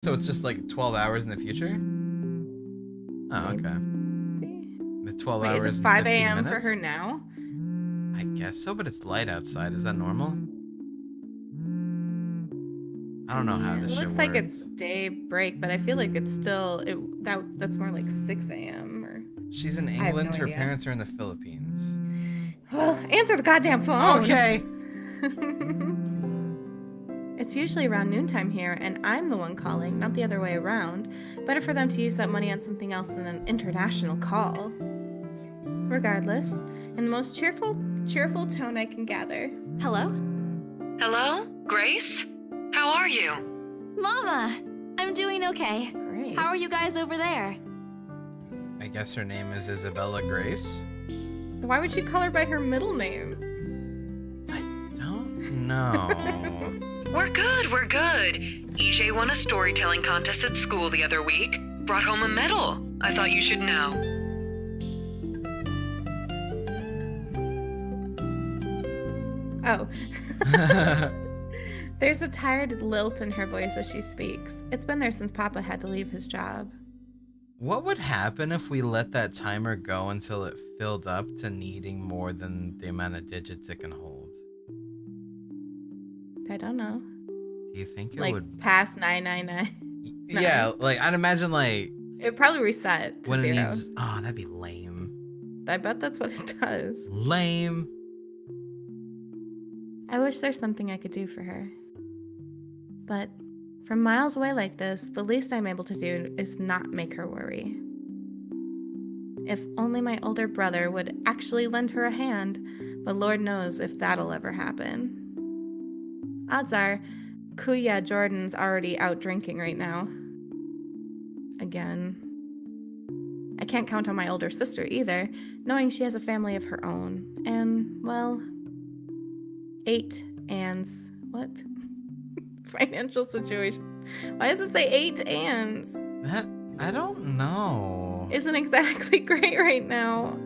So it's just like 12 hours in the future? Oh, okay. The 12 Wait, hours is it and 5 15 a.m. minutes? for her now? I guess so, but it's light outside. Is that normal? I don't know how It this shit looks like works. it's daybreak, but I feel like it's still that's more like 6 a.m. or She's in I have no England. Her idea. parents are in the Philippines. Well, answer the goddamn phone. Okay. It's usually around noontime here, and I'm the one calling, not the other way around. Better for them to use that money on something else than an international call. Regardless, in the most cheerful tone I can gather. Hello? Hello? Grace? How are you? Mama! I'm doing okay. Grace. How are you guys over there? I guess her name is Isabella Grace. Why would you call her by her middle name? I don't know. We're good, we're good. EJ won a storytelling contest at school the other week. Brought home a medal. I thought you should know. Oh. There's a tired lilt in her voice as she speaks. It's been there since Papa had to leave his job. What would happen if we let that timer go until it filled up to needing more than the amount of digits it can hold? I don't know. Do you think it Like would... past 999. Yeah, like I'd imagine like It probably reset to when it 0. needs... Oh, that'd be lame. I bet that's what it does. Lame. I wish there's something I could do for her. But from miles away like this, the least I'm able to do is not make her worry. If only my older brother would actually lend her a hand, but Lord knows if that'll ever happen. Odds are, Kuya Jordan's already out drinking right now. Again. I can't count on my older sister either, knowing she has a family of her own. And, well, 8 Anne's, what? Financial situation. Why does it say 8 Anne's? That... I don't know. Isn't exactly great right now,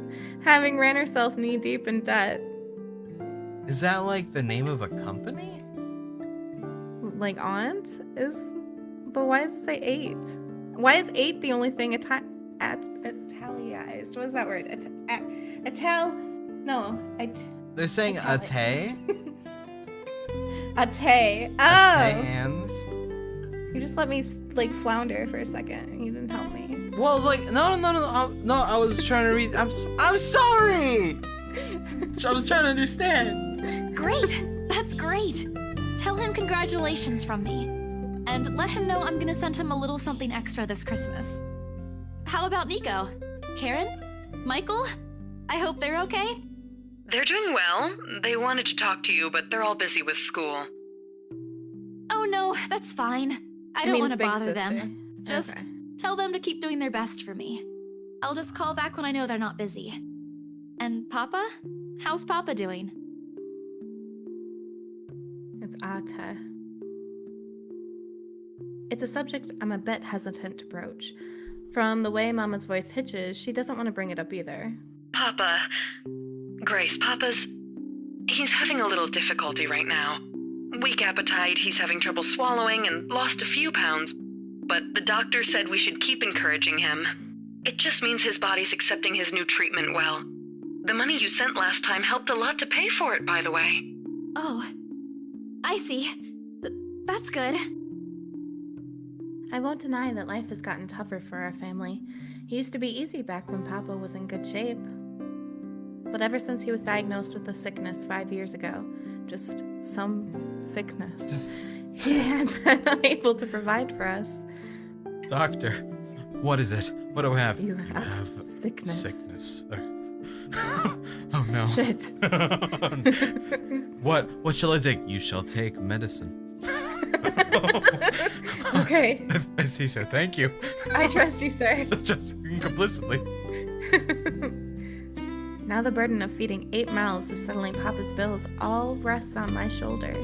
having ran herself knee deep in debt. Is that like the name of a company? Like aunt is, but why does it say 8? Why is 8 the only thing italicized? What is that word? They're saying Ate? Ate. Oh. Hands. You just let me like flounder for a second. You didn't help me. Well, like no. I was trying to read. I'm sorry. I was trying to understand. Great! That's great! Tell him congratulations from me. And let him know I'm gonna send him a little something extra this Christmas. How about Nico? Karen? Michael? I hope they're okay? They're doing well. They wanted to talk to you, but they're all busy with school. Oh no, that's fine. I don't want to bother them. Just Okay. tell them to keep doing their best for me. I'll just call back when I know they're not busy. And Papa? How's Papa doing? It's Ate. It's a subject I'm a bit hesitant to broach. From the way Mama's voice hitches, she doesn't want to bring it up either. Papa. Grace, he's having a little difficulty right now. Weak appetite, he's having trouble swallowing, and lost a few pounds. But the doctor said we should keep encouraging him. It just means his body's accepting his new treatment well. The money you sent last time helped a lot to pay for it, by the way. Oh, I see. That's good. I won't deny that life has gotten tougher for our family. It used to be easy back when Papa was in good shape. But ever since he was diagnosed with a sickness 5 years ago, just some sickness, he had been unable to provide for us. Doctor, what is it? What do I have? You have sickness. Sickness. Oh no. Shit. What shall I take? You shall take medicine. Okay. I see, sir. Thank you. I trust you, sir. Just complicitly. Now the burden of feeding 8 mouths to settling Papa's bills all rests on my shoulders.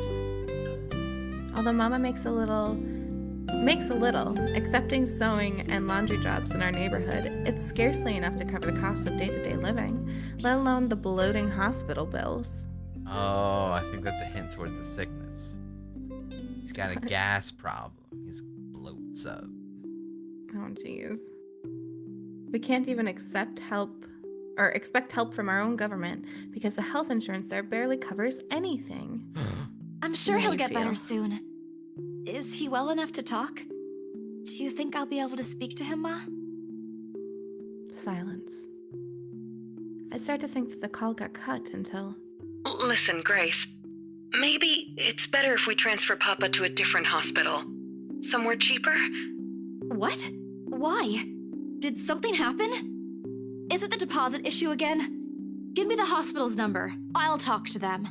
Although Mama makes a little, accepting sewing and laundry jobs in our neighborhood, it's scarcely enough to cover the costs of day-to-day living, let alone the bloating hospital bills. Oh, I think that's a hint towards the sickness. He's got a gas problem. He's bloated. What's up? Oh, jeez. We can't even expect help from our own government because the health insurance there barely covers anything. I'm sure How he'll you get better feel? soon. Is he well enough to talk? Do you think I'll be able to speak to him, Ma? Silence. I start to think that the call got cut until... Listen, Grace. Maybe it's better if we transfer Papa to a different hospital. Somewhere cheaper? What? Why? Did something happen? Is it the deposit issue again? Give me the hospital's number. I'll talk to them.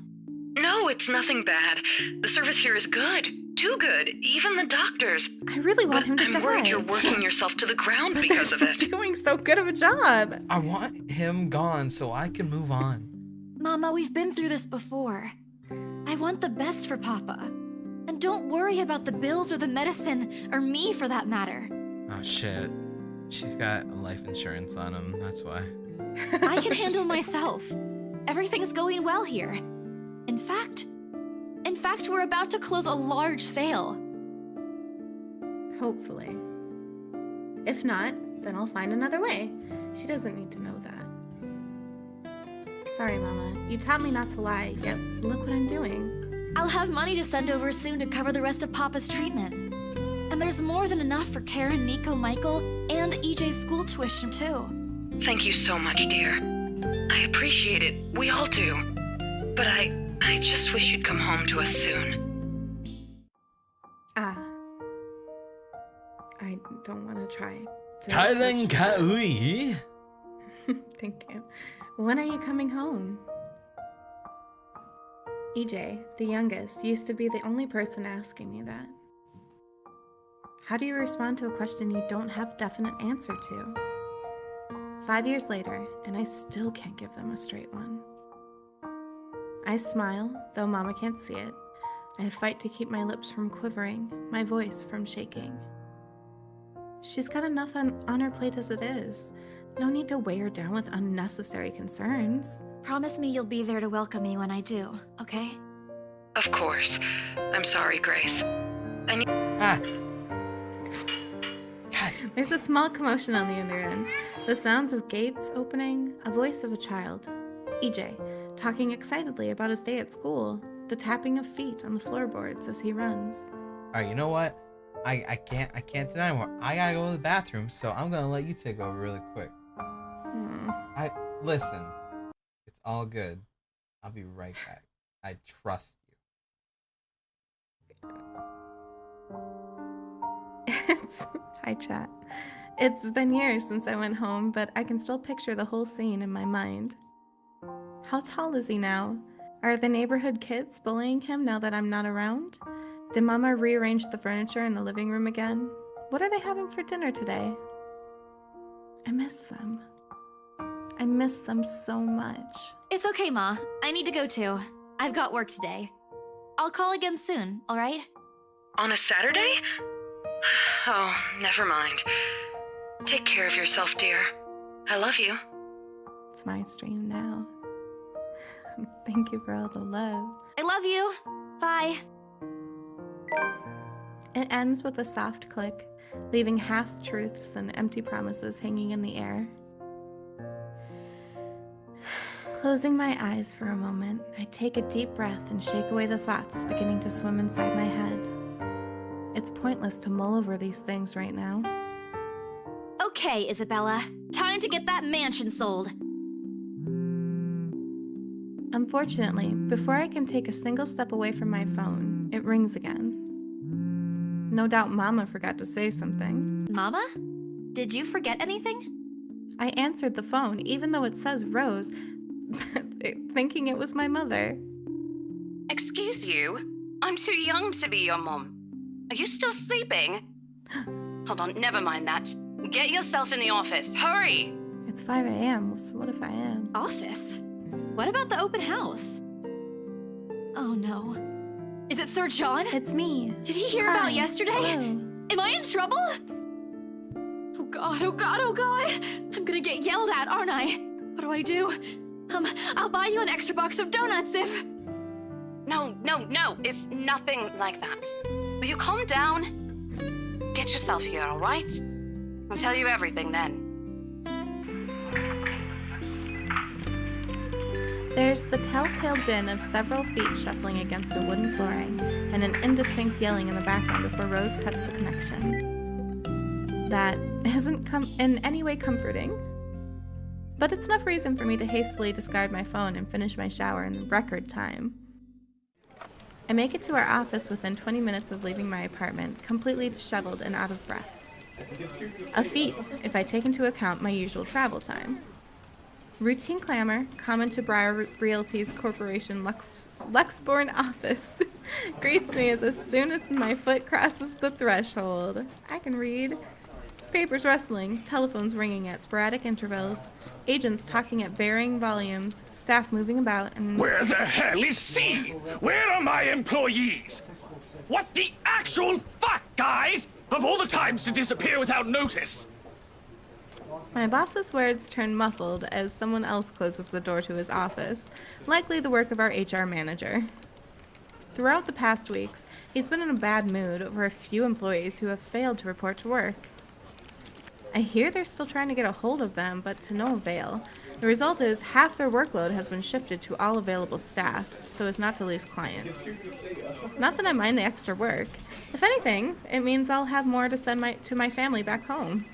No, it's nothing bad. The service here is good. Too good. Even the doctors. I really want him to I'm die. worried you're working yourself to the ground But because they're of it. doing so good of a job. I want him gone so I can move on. Mama, we've been through this before. I want the best for Papa. And don't worry about the bills or the medicine, or me for that matter. Oh shit. She's got life insurance on him, that's why. I can handle myself. Everything's going well here. In fact, we're about to close a large sale. Hopefully. If not, then I'll find another way. She doesn't need to know that. Sorry, Mama. You taught me not to lie, yet look what I'm doing. I'll have money to send over soon to cover the rest of Papa's treatment. And there's more than enough for Karen, Nico, Michael, and EJ's school tuition, too. Thank you so much, dear. I appreciate it. We all do. But I just wish you'd come home to us soon. Ah. I don't want to try. Kailan Kaui? Thank you. When are you coming home? EJ, the youngest, used to be the only person asking me that. How do you respond to a question you don't have a definite answer to? 5 years later, and I still can't give them a straight one. I smile, though Mama can't see it. I fight to keep my lips from quivering, my voice from shaking. She's got enough on her plate as it is. No need to weigh her down with unnecessary concerns. Promise me you'll be there to welcome me when I do, okay? Of course. I'm sorry, Grace. Ah! God. There's a small commotion on the other end. The sounds of gates opening, a voice of a child. EJ, talking excitedly about his day at school, the tapping of feet on the floorboards as he runs. Alright, you know what? I can't deny anymore. I gotta go to the bathroom, so I'm gonna let you take over really quick. Listen. It's all good. I'll be right back. I trust you. Hi, chat. It's been years since I went home, but I can still picture the whole scene in my mind. How tall is he now? Are the neighborhood kids bullying him now that I'm not around? Did Mama rearrange the furniture in the living room again? What are they having for dinner today? I miss them. I miss them so much. It's okay, Ma. I need to go too. I've got work today. I'll call again soon, alright? On a Saturday? Oh, never mind. Take care of yourself, dear. I love you. It's my stream now. Thank you for all the love. I love you. Bye. It ends with a soft click, leaving half-truths and empty promises hanging in the air. Closing my eyes for a moment, I take a deep breath and shake away the thoughts beginning to swim inside my head. It's pointless to mull over these things right now. Okay, Isabella. Time to get that mansion sold. Unfortunately, before I can take a single step away from my phone, it rings again. No doubt Mama forgot to say something. Mama? Did you forget anything? I answered the phone, even though it says Rose, thinking it was my mother. Excuse you? I'm too young to be your mom. Are you still sleeping? Hold on, never mind that. Get yourself in the office, hurry! It's 5 a.m., so what if I am? Office? What about the open house? Oh no. Is it Sir John? It's me. Did he hear Hi. about yesterday? Hello. Am I in trouble? Oh god, oh god, oh god! I'm gonna get yelled at, aren't I? What do? I'll buy you an extra box of donuts if... No, it's nothing like that. Will you calm down? Get yourself here, all right? I'll tell you everything then. There's the telltale din of several feet shuffling against a wooden flooring and an indistinct yelling in the background before Rose cuts the connection. That isn't in any way comforting, but it's enough reason for me to hastily discard my phone and finish my shower in record time. I make it to our office within 20 minutes of leaving my apartment, completely disheveled and out of breath. A feat, if I take into account my usual travel time. Routine clamor, common to Briar Realty's Corporation Luxborn office, greets me as soon as my foot crosses the threshold. I can read. Papers rustling, telephones ringing at sporadic intervals, agents talking at varying volumes, staff moving about, and... Where the hell is C? Where are my employees? What the actual fuck, guys? Of all the times to disappear without notice! My boss's words turn muffled as someone else closes the door to his office, likely the work of our HR manager. Throughout the past weeks, he's been in a bad mood over a few employees who have failed to report to work. I hear they're still trying to get a hold of them, but to no avail. The result is half their workload has been shifted to all available staff, so as not to lose clients. Not that I mind the extra work. If anything, it means I'll have more to send to my family back home.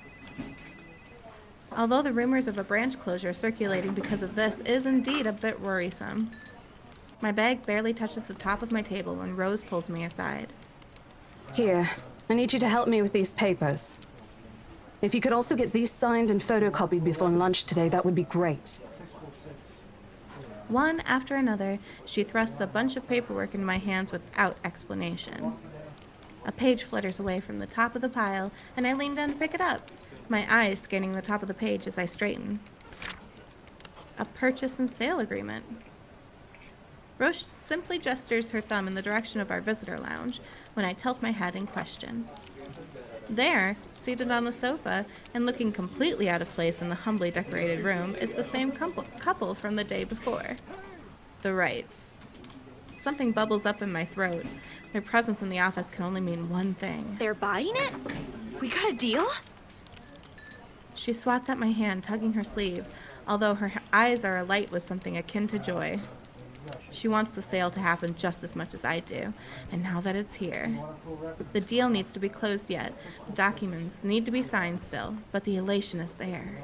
Although the rumors of a branch closure circulating because of this is indeed a bit worrisome. My bag barely touches the top of my table when Rose pulls me aside. Here, I need you to help me with these papers. If you could also get these signed and photocopied before lunch today, that would be great. One after another, she thrusts a bunch of paperwork in my hands without explanation. A page flutters away from the top of the pile, and I lean down to pick it up, my eyes scanning the top of the page as I straighten. A purchase and sale agreement. Roche simply gestures her thumb in the direction of our visitor lounge when I tilt my head in question. There, seated on the sofa and looking completely out of place in the humbly decorated room, is the same couple from the day before. The Wrights. Something bubbles up in my throat. Their presence in the office can only mean one thing. They're buying it? We got a deal? She swats at my hand, tugging her sleeve, although her eyes are alight with something akin to joy. She wants the sale to happen just as much as I do, and now that it's here. The deal needs to be closed yet, the documents need to be signed still, but the elation is there.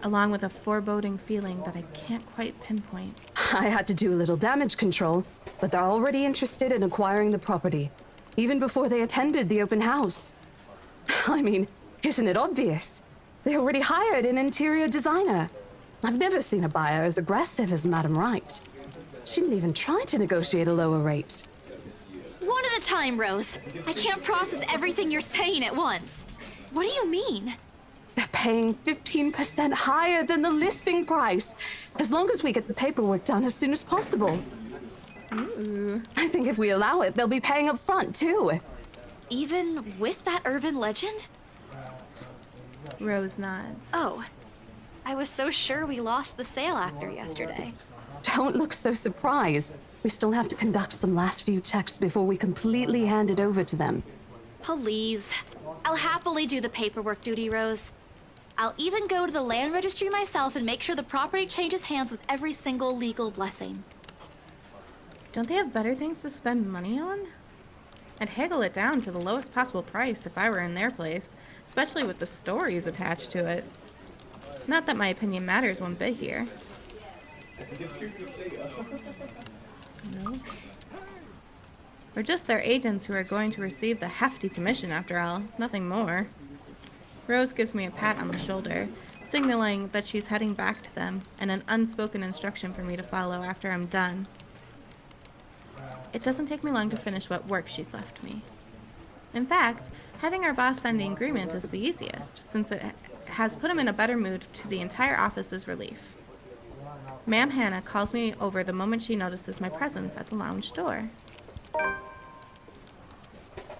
Along with a foreboding feeling that I can't quite pinpoint. I had to do a little damage control, but they're already interested in acquiring the property, even before they attended the open house. I mean, isn't it obvious? They already hired an interior designer. I've never seen a buyer as aggressive as Madam Wright. She didn't even try to negotiate a lower rate. One at a time, Rose. I can't process everything you're saying at once. What do you mean? They're paying 15% higher than the listing price, as long as we get the paperwork done as soon as possible. Ooh. I think if we allow it, they'll be paying up front, too. Even with that urban legend? Rose nods. Oh, I was so sure we lost the sale after yesterday. Don't look so surprised. We still have to conduct some last few checks before we completely hand it over to them. Please. I'll happily do the paperwork duty, Rose. I'll even go to the land registry myself and make sure the property changes hands with every single legal blessing. Don't they have better things to spend money on? I'd haggle it down to the lowest possible price if I were in their place, especially with the stories attached to it. Not that my opinion matters one bit here. No. We're just their agents who are going to receive the hefty commission after all, nothing more. Rose gives me a pat on the shoulder, signaling that she's heading back to them, and an unspoken instruction for me to follow after I'm done. It doesn't take me long to finish what work she's left me. In fact, having our boss sign the agreement is the easiest, since it has put him in a better mood to the entire office's relief. Ma'am Hannah calls me over the moment she notices my presence at the lounge door.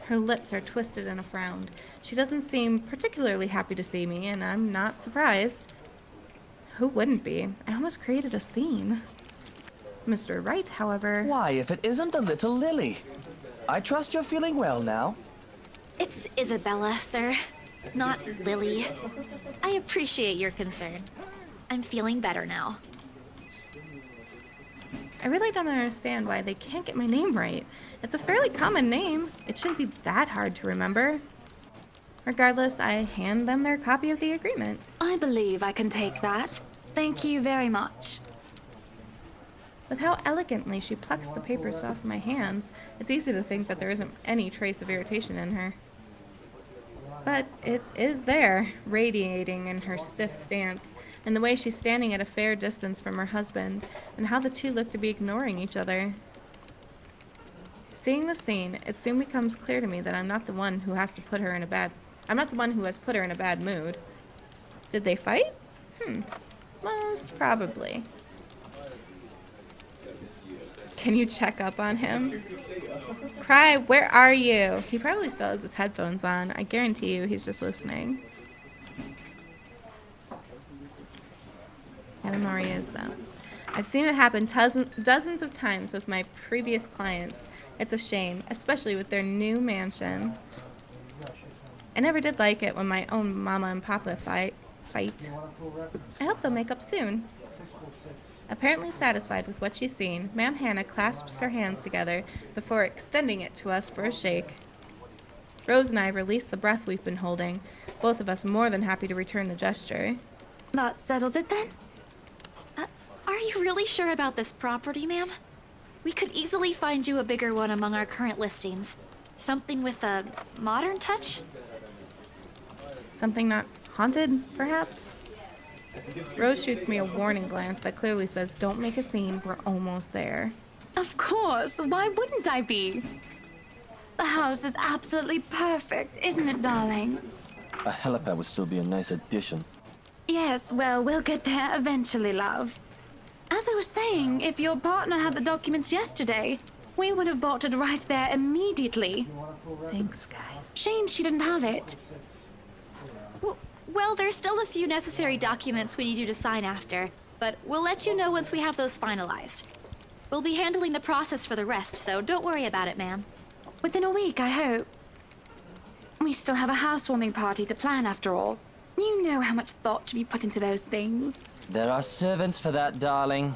Her lips are twisted in a frown. She doesn't seem particularly happy to see me, and I'm not surprised. Who wouldn't be? I almost created a scene. Mr. Wright, however... Why, if it isn't the little Lily? I trust you're feeling well now. It's Isabella, sir. Not Lily. I appreciate your concern. I'm feeling better now. I really don't understand why they can't get my name right. It's a fairly common name. It shouldn't be that hard to remember. Regardless, I hand them their copy of the agreement. I believe I can take that. Thank you very much. With how elegantly she plucks the papers off my hands, it's easy to think that there isn't any trace of irritation in her. But it is there, radiating in her stiff stance, and the way she's standing at a fair distance from her husband, and how the two look to be ignoring each other. Seeing the scene, it soon becomes clear to me that I'm not the one who has put her in a bad mood. Did they fight? Most probably. Can you check up on him? Cry, where are you? He probably still has his headphones on. I guarantee you he's just listening. I don't know where he is, though. I've seen it happen dozens of times with my previous clients. It's a shame, especially with their new mansion. I never did like it when my own mama and papa fight. I hope they'll make up soon. Apparently satisfied with what she's seen, Ma'am Hannah clasps her hands together before extending it to us for a shake. Rose and I release the breath we've been holding, both of us more than happy to return the gesture. That settles it then? Are you really sure about this property, ma'am? We could easily find you a bigger one among our current listings. Something with a modern touch? Something not haunted, perhaps? Rose shoots me a warning glance that clearly says, don't make a scene, we're almost there. Of course, why wouldn't I be? The house is absolutely perfect, isn't it, darling? A helipad would still be a nice addition. Yes, well, we'll get there eventually, love. As I was saying, if your partner had the documents yesterday, we would have bought it right there immediately. Thanks, guys. Shame she didn't have it. Well, there's still a few necessary documents we need you to sign after, but we'll let you know once we have those finalized. We'll be handling the process for the rest, so don't worry about it, ma'am. Within a week, I hope. We still have a housewarming party to plan, after all. You know how much thought should be put into those things. There are servants for that, darling.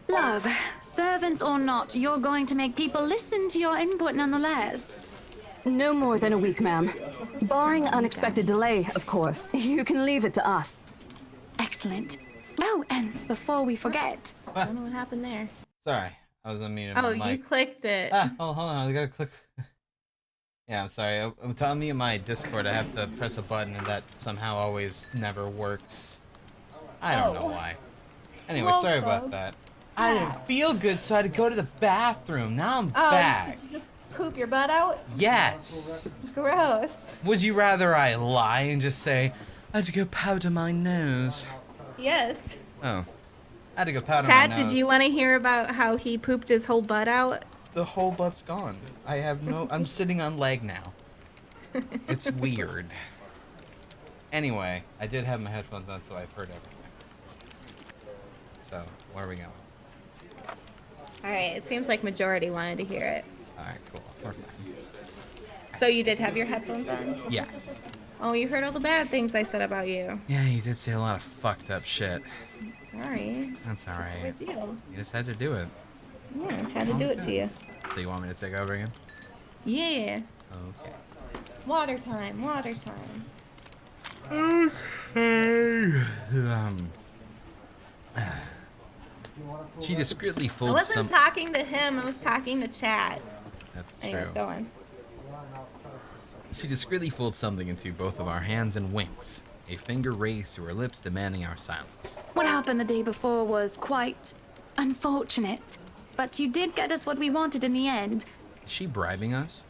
Love, servants or not, you're going to make people listen to your input nonetheless. No more than a week, ma'am. Barring unexpected delay, of course. You can leave it to us. Excellent. Oh, and before we forget... I don't know what happened there. Sorry, I was unmuted. Oh, my you mic. clicked it. Hold on, I gotta click. Yeah, I'm sorry. I'm telling me in my Discord I have to press a button and that somehow always never works. I don't know why. Anyway, sorry about that. I didn't feel good, so I had to go to the bathroom. Now I'm back. Did you just poop your butt out? Yes. Gross. Would you rather I lie and just say, I had to go powder my nose? Yes. Oh. I had to go powder Chad, my nose. did you want to hear about how he pooped his whole butt out? The whole butt's gone. I have no... I'm sitting on leg now. It's weird. Anyway, I did have my headphones on, so I've heard everything. So, where are we going? Alright, it seems like majority wanted to hear it. Alright, cool. We're fine. So you did have your headphones on? Yes. Oh, you heard all the bad things I said about you. Yeah, you did say a lot of fucked up shit. Sorry. That's alright. Just how I feel. You just had to do it. Yeah, had to do it to you. So you want me to take over again? Yeah. Okay. Water time, water time. Okay. She discreetly I folds wasn't some... talking to him, I was talking to Chad. That's Anyways, true. go on. She discreetly folds something into both of our hands and winks, a finger raised to her lips demanding our silence. What happened the day before was quite unfortunate. But you did get us what we wanted in the end. Is she bribing us?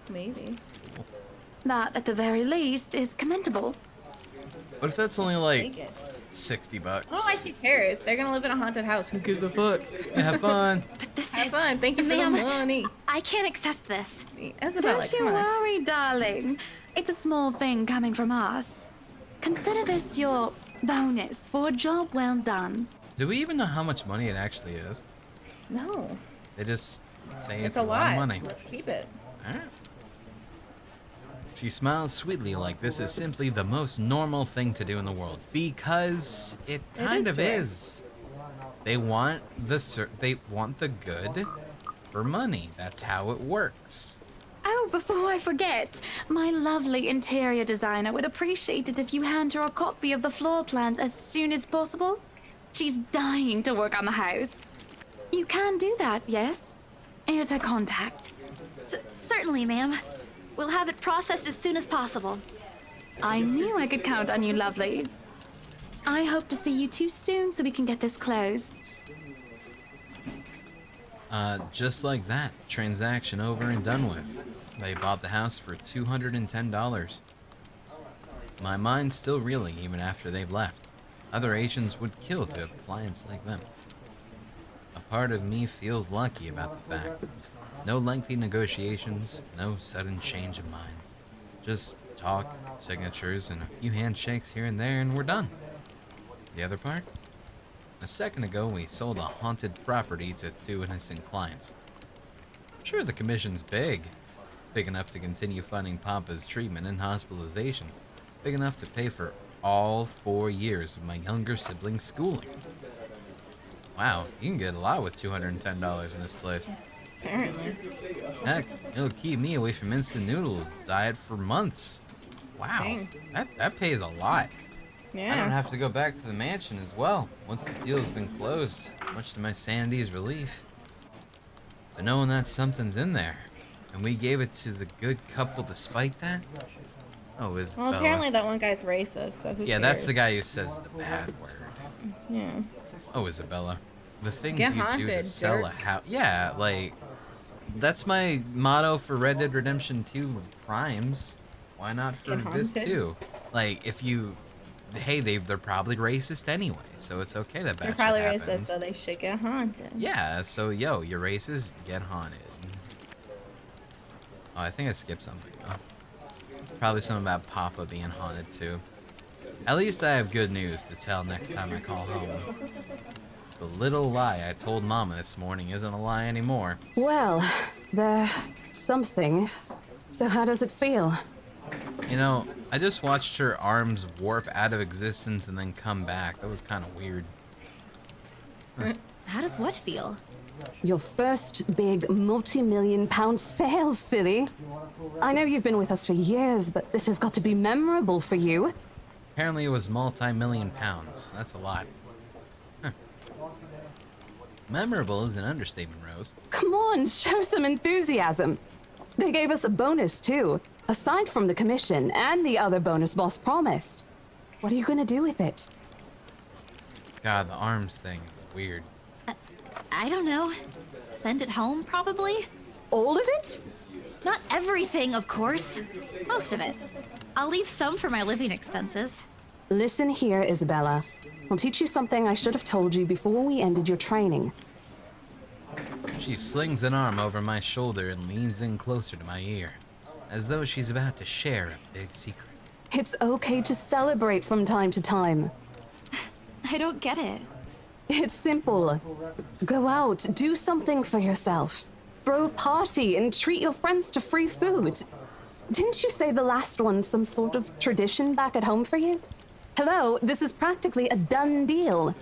Maybe. That, at the very least, is commendable. What if that's only Take like it. $60? I don't know why she cares. They're gonna live in a haunted house. Who gives a fuck? Yeah, have fun. But this Have is... fun. Thank you for the Ma'am, money. I can't accept this. Isabella, Don't you come on. worry, darling. It's a small thing coming from us. Consider this your bonus for a job well done. Do we even know how much money it actually is? No. They just say It's it's a a lot lot. of money. Let's keep it. Alright. She smiles sweetly like this is simply the most normal thing to do in the world. Because it kind of is. They want the good for money. That's how it works. Oh, before I forget, my lovely interior designer would appreciate it if you hand her a copy of the floor plan as soon as possible. She's dying to work on the house. You can do that, yes? Here's her contact. Certainly, ma'am. We'll have it processed as soon as possible. I knew I could count on you, lovelies. I hope to see you two soon so we can get this closed. Just like that, transaction over and done with. They bought the house for $210. My mind's still reeling even after they've left. Other Asians would kill to have clients like them. A part of me feels lucky about the fact. No lengthy negotiations, no sudden change of minds. Just talk, signatures, and a few handshakes here and there, and we're done. The other part? A second ago, we sold a haunted property to 2 innocent clients. I'm sure the commission's big. Big enough to continue funding Papa's treatment and hospitalization. Big enough to pay for all 4 years of my younger sibling's schooling. Wow, you can get a lot with $210 in this place. Apparently. Heck, it'll keep me away from instant noodles diet for months. Wow, Dang. that pays a lot. I don't Yeah. have to go back to the mansion as well, once the deal's been closed, much to my sanity's relief. But knowing that something's in there, and we gave it to the good couple despite that? Oh, Isabella. Well, apparently that one guy's racist, so who Yeah, cares? that's the guy who says the bad word. Yeah. Oh, Isabella. The things Get you do to haunted, sell a jerk. house. Yeah, like, that's my motto for Red Dead Redemption 2 Crimes. Why not for Get this haunted. too? Like, if you... Hey, they're probably racist anyway, so it's okay that bad They're shit probably happens. racist, so they should get haunted. Yeah, so yo, you're racist, get haunted. Oh, I think I skipped something. Oh. Probably something about Papa being haunted too. At least I have good news to tell next time I call home. The little lie I told Mama this morning isn't a lie anymore. Well, there's something. So how does it feel? You know, I just watched her arms warp out of existence and then come back. That was kind of weird. How does what feel? Your first big multi-million-pound sale, silly. I know you've been with us for years, but this has got to be memorable for you. Apparently it was multi-million pounds. That's a lot. Huh. Memorable is an understatement, Rose. Come on, show some enthusiasm. They gave us a bonus, too, aside from the commission and the other bonus boss promised. What are you gonna do with it? God, the arms thing is weird. I don't know. Send it home, probably? All of it? Not everything, of course. Most of it. I'll leave some for my living expenses. Listen here, Isabella. I'll teach you something I should have told you before we ended your training. She slings an arm over my shoulder and leans in closer to my ear, as though she's about to share a big secret. It's okay to celebrate from time to time. I don't get it. It's simple. Go out, do something for yourself. Throw a party and treat your friends to free food. Didn't you say the last one's some sort of tradition back at home for you? Hello, this is practically a done deal.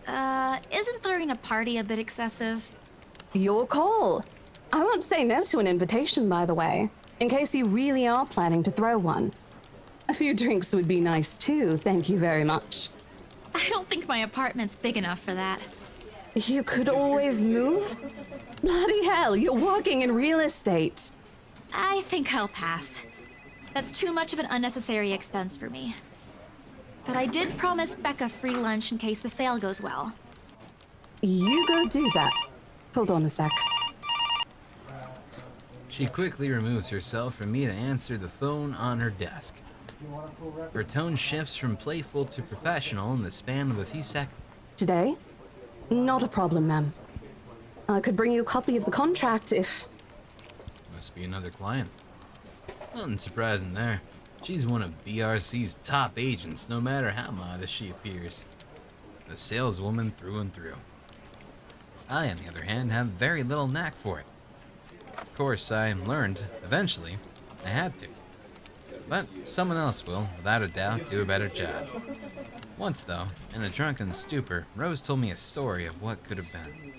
Isn't throwing a party a bit excessive? Your call. I won't say no to an invitation, by the way, in case you really are planning to throw one. A few drinks would be nice too, thank you very much. I don't think my apartment's big enough for that. You could always move? Bloody hell, you're working in real estate. I think I'll pass. That's too much of an unnecessary expense for me. But I did promise Becca free lunch in case the sale goes well. You go do that. Hold on a sec. She quickly removes herself from me to answer the phone on her desk. Her tone shifts from playful to professional in the span of a few seconds. Today? Not a problem, ma'am. I could bring you a copy of the contract if... Must be another client. Nothing surprising there. She's one of BRC's top agents, no matter how modest she appears. A saleswoman through and through. I, on the other hand, have very little knack for it. Of course, I learned, eventually, I had to. But someone else will, without a doubt, do a better job. Once, though, in a drunken stupor, Rose told me a story of what could have been.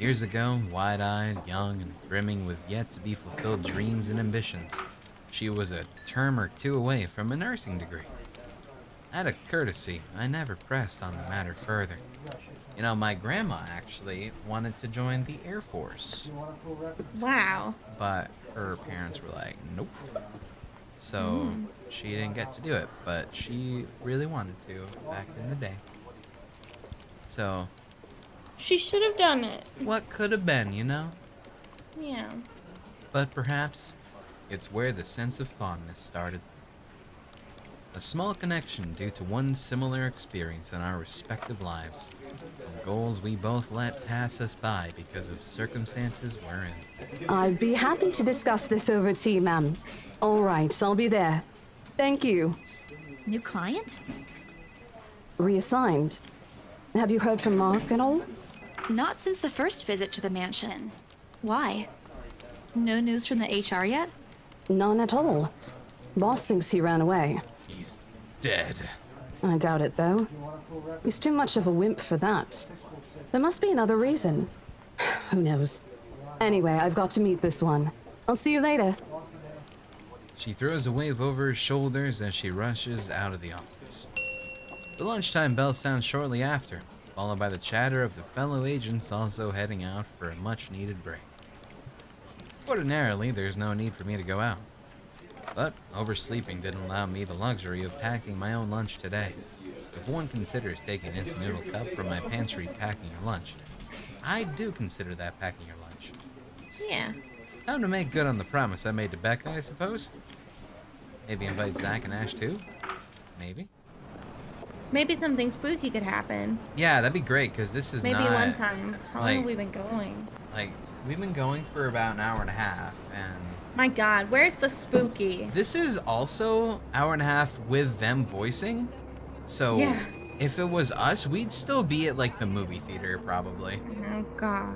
Years ago, wide-eyed, young, and brimming with yet-to-be-fulfilled dreams and ambitions, she was a term or two away from a nursing degree. Out of courtesy, I never pressed on the matter further. You know, my grandma actually wanted to join the Air Force, Wow. but her parents were like, nope. So she didn't get to do it, but she really wanted to back in the day. So, She should have done it. what could have been, you know? Yeah. But perhaps it's where the sense of fondness started. A small connection due to one similar experience in our respective lives, of goals we both let pass us by because of circumstances we're in. I'd be happy to discuss this over tea, ma'am. All right, I'll be there. Thank you. New client? Reassigned. Have you heard from Mark at all? Not since the first visit to the mansion. Why? No news from the HR yet? None at all. Boss thinks he ran away. He's dead. I doubt it, though. He's too much of a wimp for that. There must be another reason. Who knows? Anyway, I've got to meet this one. I'll see you later. She throws a wave over her shoulders as she rushes out of the office. The lunchtime bell sounds shortly after, followed by the chatter of the fellow agents also heading out for a much-needed break. Ordinarily, there's no need for me to go out. But oversleeping didn't allow me the luxury of packing my own lunch today. If one considers taking instant noodle cup from my pantry packing your lunch, I do consider that packing your lunch. Yeah. Time to make good on the promise I made to Becca, I suppose. Maybe invite Zach and Ash too? Maybe. Maybe something spooky could happen. Yeah, that'd be great, because this is Maybe not... one time. How long like- have we been going? Like, we've been going for about an hour and a half, and... My god, where's the spooky? This is also hour and a half with them voicing. So, Yeah. if it was us, we'd still be at, like, the movie theater, probably. Oh god.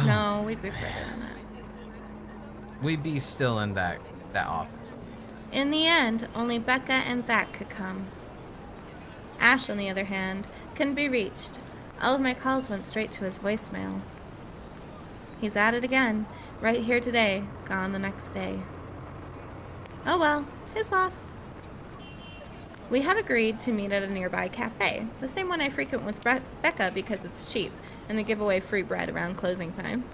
No, we'd be further than that. We'd be still in that office, at least. In the end, only Becca and Zach could come. Ash, on the other hand, couldn't be reached. All of my calls went straight to his voicemail. He's at it again, right here today, gone the next day. Oh well, his loss. We have agreed to meet at a nearby cafe, the same one I frequent with Becca because it's cheap, and they give away free bread around closing time.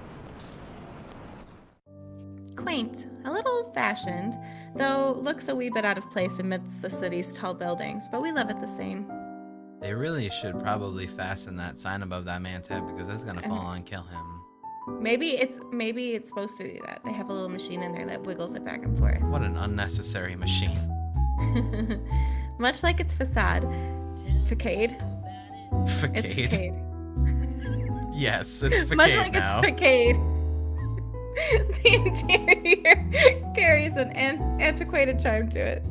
Quaint, a little old-fashioned, though looks a wee bit out of place amidst the city's tall buildings, but we love it the same. They really should probably fasten that sign above that man's head, because that's gonna fall and kill him. Maybe it's supposed to do that. They have a little machine in there that wiggles it back and forth. What an unnecessary machine. Much like its facade. Facade? It's Facade. facade. Yes, it's facade Much like now. it's facade. The interior carries an antiquated charm to it.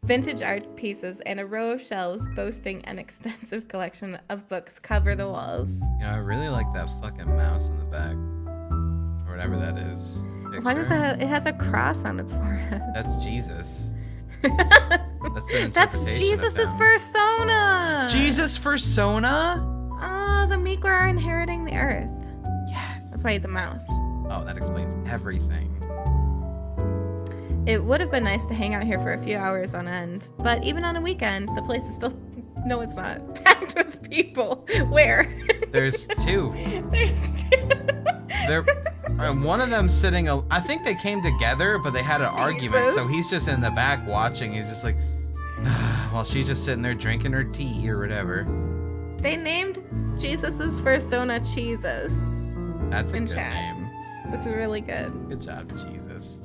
Vintage art pieces and a row of shelves boasting an extensive collection of books cover the walls. You know, I really like that fucking mouse in the back. Or whatever that is. Why does Picture. it has a cross on its forehead? That's Jesus. That's an That's interpretation of Jesus' him. persona. Jesus persona? Oh, the meek are inheriting the earth. Yes. That's why he's a mouse. Oh, that explains everything. It would have been nice to hang out here for a few hours on end, but even on a weekend, the place is still... No, it's not. Packed with people. Where? There's two. There's two. One of them sitting... I think they came together, but they had an argument, so Jesus. he's just in the back watching. He's just like... while she's just sitting there drinking her tea or whatever. They named Jesus's persona Jesus. That's a In good chat. name. This is really good. Good job, Jesus.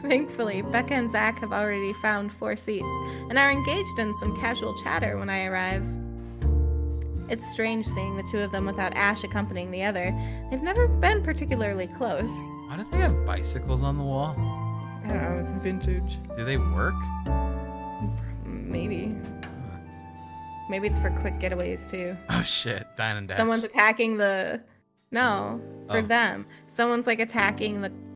Thankfully, Becca and Zach have already found 4 seats and are engaged in some casual chatter when I arrive. It's strange seeing the two of them without Ash accompanying the other. They've never been particularly close. Why do they have bicycles on the wall? I don't know, it's vintage. Do they work? Maybe. Maybe it's for quick getaways too. Oh shit, Dine and Dash. Someone's attacking the... No. for Oh. them. Someone's like attacking the